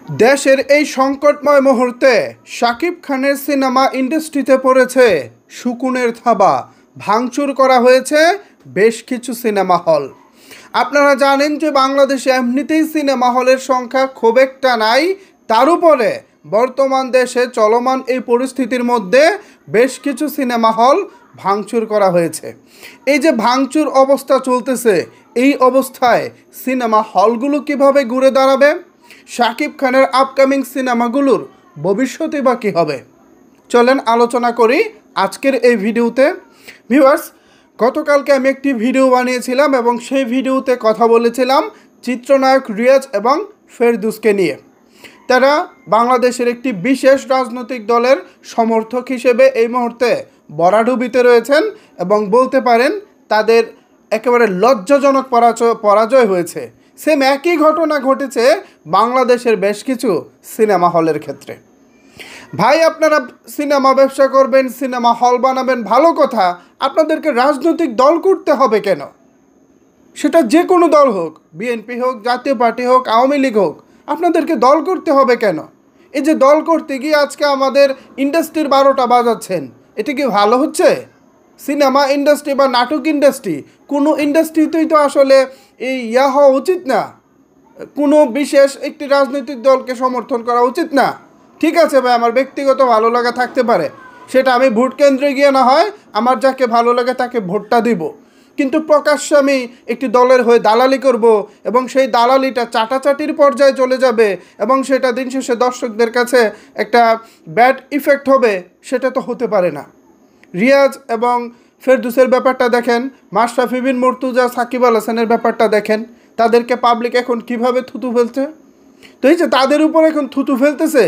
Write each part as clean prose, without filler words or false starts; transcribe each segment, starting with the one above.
দেশের এই সংকটময় মুহূর্তে শাকিব খানের সিনেমা ইন্ডাস্ট্রিতে পড়েছে শকুনের থাবা। ভাঙচুর করা হয়েছে বেশ কিছু সিনেমা হল। আপনারা জানেন যে বাংলাদেশে এমনিতেই সিনেমা হলের সংখ্যা খুব একটা নাই, তার উপরে বর্তমান দেশে চলমান এই পরিস্থিতির মধ্যে বেশ কিছু সিনেমা হল ভাঙচুর করা হয়েছে। এই যে ভাঙচুর অবস্থা চলতেছে, এই অবস্থায় সিনেমা হলগুলো কিভাবে ঘুরে দাঁড়াবে? শাকিব খানের আপকামিং সিনেমাগুলোর ভবিষ্যতে বা কী হবে? চলেন আলোচনা করি আজকের এই ভিডিওতে। ভিউয়ার্স, গতকালকে আমি একটি ভিডিও বানিয়েছিলাম এবং সেই ভিডিওতে কথা বলেছিলাম চিত্রনায়ক রিয়াজ এবং ফেরদৌসকে নিয়ে। তারা বাংলাদেশের একটি বিশেষ রাজনৈতিক দলের সমর্থক হিসেবে এই মুহূর্তে ভরাডুবিতে রয়েছেন এবং বলতে পারেন তাদের একেবারে লজ্জাজনক পরাজয় হয়েছে। সেম একই ঘটনা ঘটেছে বাংলাদেশের বেশ কিছু সিনেমা হলের ক্ষেত্রে। ভাই, আপনারা সিনেমা ব্যবসা করবেন, সিনেমা হল বানাবেন, ভালো কথা, আপনাদেরকে রাজনৈতিক দল করতে হবে কেন? সেটা যে কোনো দল হোক, বিএনপি হোক, জাতীয় পার্টি হোক, আওয়ামী লীগ হোক, আপনাদেরকে দল করতে হবে কেন? এই যে দল করতে গিয়ে আজকে আমাদের ইন্ডাস্ট্রির 12টা বাজাচ্ছেন, এটা কি ভালো হচ্ছে? সিনেমা ইন্ডাস্ট্রি বা নাটক ইন্ডাস্ট্রি, কোনো ইন্ডাস্ট্রিতেই তো আসলে এই হওয়া উচিত না, কোনো বিশেষ একটি রাজনৈতিক দলকে সমর্থন করা উচিত না। ঠিক আছে ভাই, আমার ব্যক্তিগত ভালো লাগা থাকতে পারে, সেটা আমি ভোট কেন্দ্রে গিয়ে না হয় আমার যাকে ভালো লাগে তাকে ভোটটা দিব, কিন্তু প্রকাশ্যে আমি একটি দলের হয়ে দালালি করব এবং সেই দালালিটা চাটাচাটির পর্যায়ে চলে যাবে এবং সেটা দিন শেষে দর্শকদের কাছে একটা ব্যাড ইফেক্ট হবে, সেটা তো হতে পারে না। রিয়াজ এবং ফেরদৌসের ব্যাপারটা দেখেন, মাশরাফি বিন মুর্তজা, সাকিব আল হাসানের ব্যাপারটা দেখেন, তাদেরকে পাবলিক এখন কিভাবে থুতু ফেলছে। তো এই যে তাদের উপর এখন থুতু ফেলতেছে,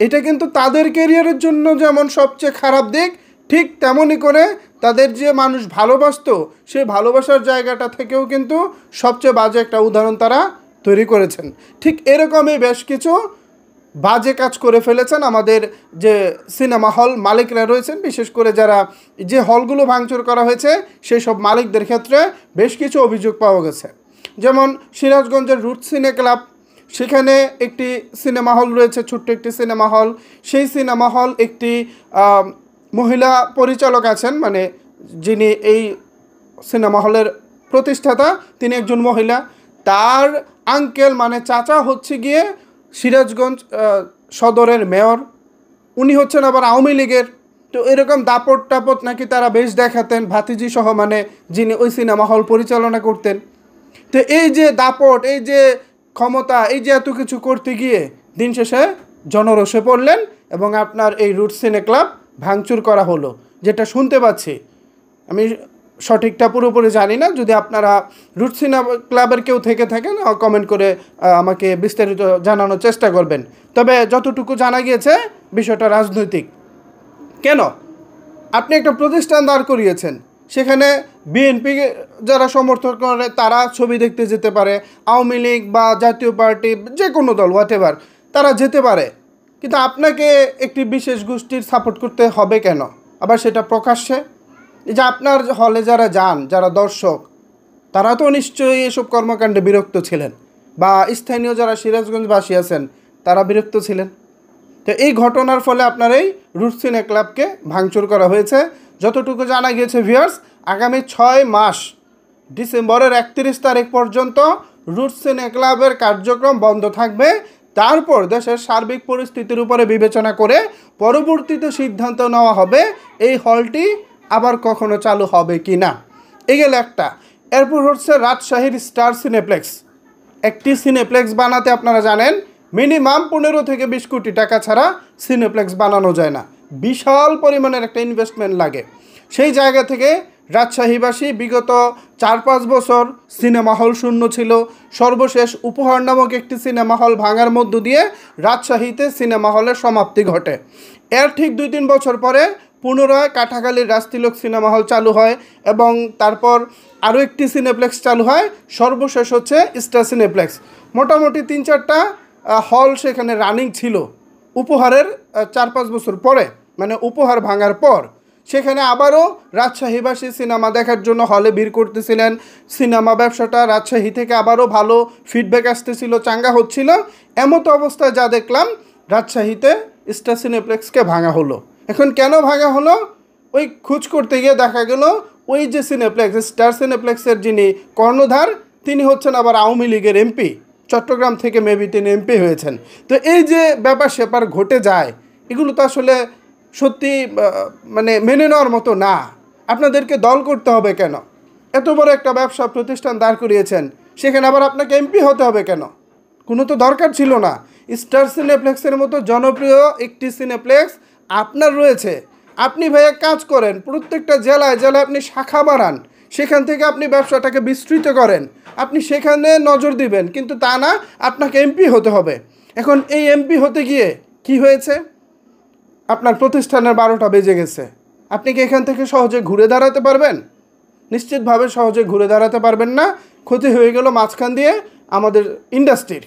এটা কিন্তু তাদের ক্যারিয়ারের জন্য যেমন সবচেয়ে খারাপ দিক, ঠিক তেমনই করে তাদের যে মানুষ ভালোবাসতো সেই ভালোবাসার জায়গাটা থেকেও কিন্তু সবচেয়ে বাজে একটা উদাহরণ তারা তৈরি করেছেন। ঠিক এরকমই বেশ কিছু বাজে কাজ করে ফেলেছেন আমাদের যে সিনেমা হল মালিকরা রয়েছেন, বিশেষ করে যারা যে হলগুলো ভাঙচুর করা হয়েছে সেই সব মালিকদের ক্ষেত্রে বেশ কিছু অভিযোগ পাওয়া গেছে। যেমন সিরাজগঞ্জের রুট সিনে ক্লাব, সেখানে একটি সিনেমা হল রয়েছে, ছোট্ট একটি সিনেমা হল। সেই সিনেমা হল একটি মহিলা পরিচালক আছেন, মানে যিনি এই সিনেমা হলের প্রতিষ্ঠাতা, তিনি একজন মহিলা। তার আঙ্কেল মানে চাচা হচ্ছে গিয়ে সিরাজগঞ্জ সদরের মেয়র, উনি হচ্ছেন আবার আওয়ামী লীগের। তো এরকম দাপট টাপট নাকি তারা বেশ দেখাতেন, ভাতিজি সহ, মানে যিনি ওই সিনেমা হল পরিচালনা করতেন। তো এই যে দাপট, এই যে ক্ষমতা, এই যে এত কিছু করতে গিয়ে দিন শেষে জনরোষে পড়লেন এবং আপনার এই রুট সিনে ক্লাব ভাঙচুর করা হলো, যেটা শুনতে পাচ্ছি। আমি সঠিকটা পুরোপুরি জানি না, যদি আপনারা রুট সিনে ক্লাবের কেউ থেকে থাকেন কমেন্ট করে আমাকে বিস্তারিত জানানোর চেষ্টা করবেন। তবে যতটুকু জানা গিয়েছে বিষয়টা রাজনৈতিক। কেন? আপনি একটা প্রতিষ্ঠান দাঁড় করিয়েছেন, সেখানে বিএনপি যারা সমর্থন করে তারা ছবি দেখতে যেতে পারে, আওয়ামী লীগ বা জাতীয় পার্টি যে কোনো দল হোয়াটএভার তারা যেতে পারে, কিন্তু আপনাকে একটি বিশেষ গোষ্ঠীর সাপোর্ট করতে হবে কেন? আবার সেটা প্রকাশ্যে। এই যে আপনার হলে যারা যান, যারা দর্শক, তারা তো নিশ্চয়ই এসব কর্মকাণ্ডে বিরক্ত ছিলেন, বা স্থানীয় যারা সিরাজগঞ্জবাসী আছেন তারা বিরক্ত ছিলেন। তো এই ঘটনার ফলে আপনার এই রুট সিনে ক্লাবকে ভাঙচুর করা হয়েছে। যতটুকু জানা গিয়েছে ভিউয়ার্স, আগামী 6 মাস ডিসেম্বরের 31 তারিখ পর্যন্ত রুট সিনে ক্লাবের কার্যক্রম বন্ধ থাকবে। তারপর দেশের সার্বিক পরিস্থিতির উপরে বিবেচনা করে পরবর্তীতে সিদ্ধান্ত নেওয়া হবে এই হলটি আবার কখনো চালু হবে কি না। এই গেল একটা। এরপর হচ্ছে রাজশাহীর স্টার সিনেপ্লেক্স। একটি সিনেপ্লেক্স বানাতে আপনারা জানেন মিনিমাম 15 থেকে 20 কোটি টাকা ছাড়া সিনেপ্লেক্স বানানো যায় না, বিশাল পরিমাণের একটা ইনভেস্টমেন্ট লাগে। সেই জায়গা থেকে রাজশাহীবাসী বিগত 4-5 বছর সিনেমা হল শূন্য ছিল। সর্বশেষ উপহার নামক একটি সিনেমা হল ভাঙার মধ্য দিয়ে রাজশাহীতে সিনেমা হলের সমাপ্তি ঘটে। এর ঠিক 2-3 বছর পরে পুনরায় কাঠাখালীর রাজতিলক সিনেমা হল চালু হয় এবং তারপর আরও একটি সিনেপ্লেক্স চালু হয়। সর্বশেষ হচ্ছে স্টার সিনেপ্লেক্স। মোটামুটি 3-4টা হল সেখানে রানিং ছিল উপহারের 4-5 বছর পরে, মানে উপহার ভাঙার পর। সেখানে আবারও রাজশাহীবাসী সিনেমা দেখার জন্য হলে ভিড় করতেছিলেন। সিনেমা ব্যবসাটা রাজশাহী থেকে আবারও ভালো ফিডব্যাক আসতেছিল, চাঙ্গা হচ্ছিল। এমতো অবস্থায় যা দেখলাম, রাজশাহীতে স্টার সিনেপ্লেক্সকে ভাঙা হলো। এখন কেন ভাঙা হলো? ওই খোঁজ করতে গিয়ে দেখা গেল ওই যে সিনেপ্লেক্স, স্টার সিনেপ্লেক্সের যিনি কর্ণধার, তিনি হচ্ছেন আবার আওয়ামী লীগের এমপি। চট্টগ্রাম থেকে মেবি তিনি এমপি হয়েছেন। তো এই যে ব্যাপার স্যাপার ঘটে যায়, এগুলো তো আসলে সত্যি মানে মেনে নেওয়ার মতো না। আপনাদেরকে দল করতে হবে কেন? এত বড় একটা ব্যবসা প্রতিষ্ঠান দাঁড় করিয়েছেন, সেখানে আবার আপনাকে এমপি হতে হবে কেন? কোনো তো দরকার ছিল না। স্টার সিনেপ্লেক্সের মতো জনপ্রিয় একটি সিনেপ্লেক্স আপনার রয়েছে। আপনি ভাইয়া কাজ করেন, প্রত্যেকটা জেলায় জেলায় আপনি শাখা বাড়ান, সেখান থেকে আপনি ব্যবসাটাকে বিস্তৃত করেন, আপনি সেখানে নজর দিবেন। কিন্তু তা না, আপনাকে এমপি হতে হবে। এখন এই এমপি হতে গিয়ে কি হয়েছে? আপনার প্রতিষ্ঠানের 12টা বেজে গেছে। আপনি কি এখান থেকে সহজে ঘুরে দাঁড়াতে পারবেন? নিশ্চিতভাবে সহজে ঘুরে দাঁড়াতে পারবেন না। ক্ষতি হয়ে গেল মাঝখান দিয়ে আমাদের ইন্ডাস্ট্রির।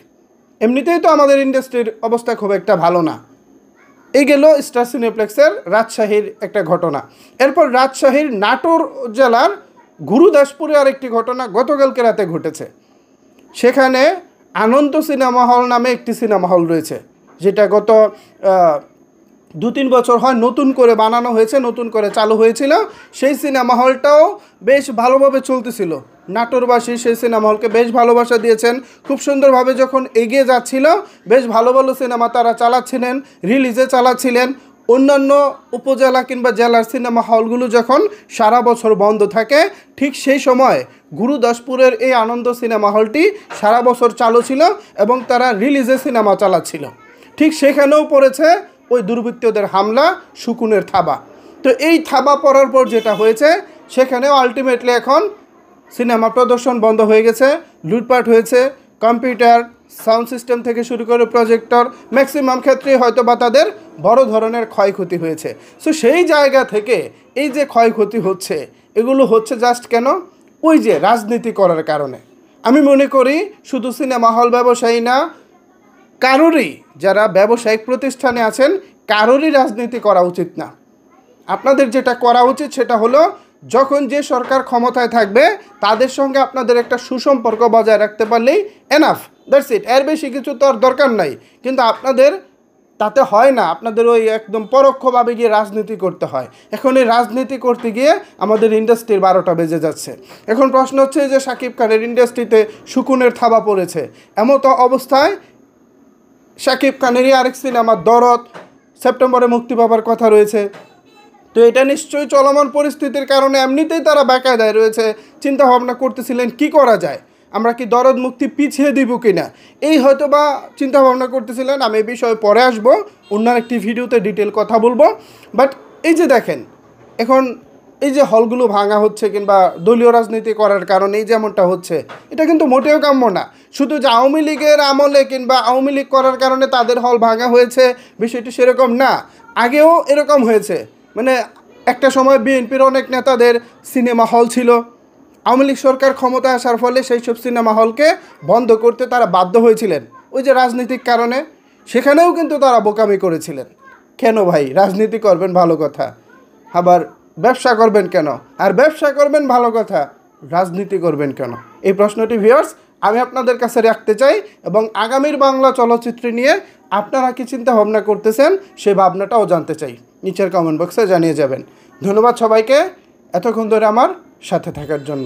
এমনিতেই তো আমাদের ইন্ডাস্ট্রির অবস্থা খুব একটা ভালো না। এই গেল স্টার সিনেপ্লেক্সের রাজশাহীর একটা ঘটনা। এরপর রাজশাহীর নাটোর জেলার গুরুদাসপুরে আরেকটি ঘটনা গতকালকে রাতে ঘটেছে। সেখানে আনন্দ সিনেমা হল নামে একটি সিনেমা হল রয়েছে, যেটা গত 2-3 বছর হয় নতুন করে বানানো হয়েছে, নতুন করে চালু হয়েছিল। সেই সিনেমা হলটাও বেশ ভালোভাবে চলতেছিল। নাটোরবাসী সেই সিনেমা হলকে বেশ ভালোবাসা দিয়েছেন। খুব সুন্দরভাবে যখন এগিয়ে যাচ্ছিল, বেশ ভালো ভালো সিনেমা তারা চালাচ্ছিলেন, রিলিজে চালাচ্ছিলেন। অন্যান্য উপজেলা কিংবা জেলার সিনেমা হলগুলো যখন সারা বছর বন্ধ থাকে, ঠিক সেই সময় গুরুদাসপুরের এই আনন্দ সিনেমা হলটি সারা বছর চালু ছিল এবং তারা রিলিজে সিনেমা চালাচ্ছিল। ঠিক সেখানেও পড়েছে ওই দুর্বৃত্তদের হামলা, শকুনের থাবা। তো এই থাবা পড়ার পর যেটা হয়েছে, সেখানেও আলটিমেটলি এখন সিনেমা প্রদর্শন বন্ধ হয়ে গেছে, লুটপাট হয়েছে। কম্পিউটার, সাউন্ড সিস্টেম থেকে শুরু করে প্রজেক্টর, ম্যাক্সিমাম ক্ষেত্রে হয়তো বা তাদের বড় ধরনের ক্ষয়ক্ষতি হয়েছে। সো সেই জায়গা থেকে এই যে ক্ষয়ক্ষতি হচ্ছে, এগুলো হচ্ছে জাস্ট কেন? ওই যে রাজনীতি করার কারণে। আমি মনে করি শুধু সিনেমা হল ব্যবসায়ী না, কারোরই, যারা ব্যবসায়িক প্রতিষ্ঠানে আছেন, কারোরই রাজনীতি করা উচিত না। আপনাদের যেটা করা উচিত সেটা হলো, যখন যে সরকার ক্ষমতায় থাকবে তাদের সঙ্গে আপনাদের একটা সুসম্পর্ক বজায় রাখতে পারলেই এনাফ, দ্যাটস ইট। এর বেশি কিছু তো আর দরকার নাই। কিন্তু আপনাদের তাতে হয় না, আপনাদের ওই একদম পরোক্ষভাবে গিয়ে রাজনীতি করতে হয়। এখন এই রাজনীতি করতে গিয়ে আমাদের ইন্ডাস্ট্রির 12টা বেজে যাচ্ছে। এখন প্রশ্ন হচ্ছে যে শাকিব খানের ইন্ডাস্ট্রিতে শকুনের থাবা পড়েছে, এমতো অবস্থায় শাকিব খানেরই আরেক সিনেমা দরদ সেপ্টেম্বরে মুক্তি পাবার কথা রয়েছে। তো এটা নিশ্চয়ই চলমান পরিস্থিতির কারণে এমনিতেই তারা বেকায়দায় রয়েছে। চিন্তা ভাবনা করতেছিলেন কি করা যায়, আমরা কি দরদ মুক্তি পিছিয়ে দিব কিনা, এই হয়তো বা চিন্তা ভাবনা করতেছিলেন। আমি এই বিষয়ে পরে আসবো, অন্য একটি ভিডিওতে ডিটেল কথা বলবো। বাট এই যে দেখেন, এখন এই যে হলগুলো ভাঙা হচ্ছে কিংবা দলীয় রাজনীতি করার কারণে এই যেমনটা হচ্ছে, এটা কিন্তু মোটেও কাম্য না। শুধু যে আওয়ামী লীগের আমলে কিংবা আওয়ামী লীগ করার কারণে তাদের হল ভাঙা হয়েছে, বিষয়টি সেরকম না। আগেও এরকম হয়েছে। মানে একটা সময় বিএনপির অনেক নেতাদের সিনেমা হল ছিল, আওয়ামী লীগ সরকার ক্ষমতায় আসার ফলে সেই সব সিনেমা হলকে বন্ধ করতে তারা বাধ্য হয়েছিলেন, ওই যে রাজনৈতিক কারণে। সেখানেও কিন্তু তারা বোকামি করেছিলেন। কেন ভাই রাজনীতি করবেন ভালো কথা, আবার ব্যবসা করবেন কেন? আর ব্যবসা করবেন ভালো কথা, রাজনীতি করবেন কেন? এই প্রশ্নটি ভিউয়ার্স আমি আপনাদের কাছে রাখতে চাই, এবং আগামীর বাংলা চলচ্চিত্র নিয়ে আপনারা কি চিন্তা ভাবনা করতেছেন সেই ভাবনাটাও জানতে চাই। নিচের কমেন্ট বক্সে জানিয়ে যাবেন। ধন্যবাদ সবাইকে এতক্ষণ ধরে আমার সাথে থাকার জন্য।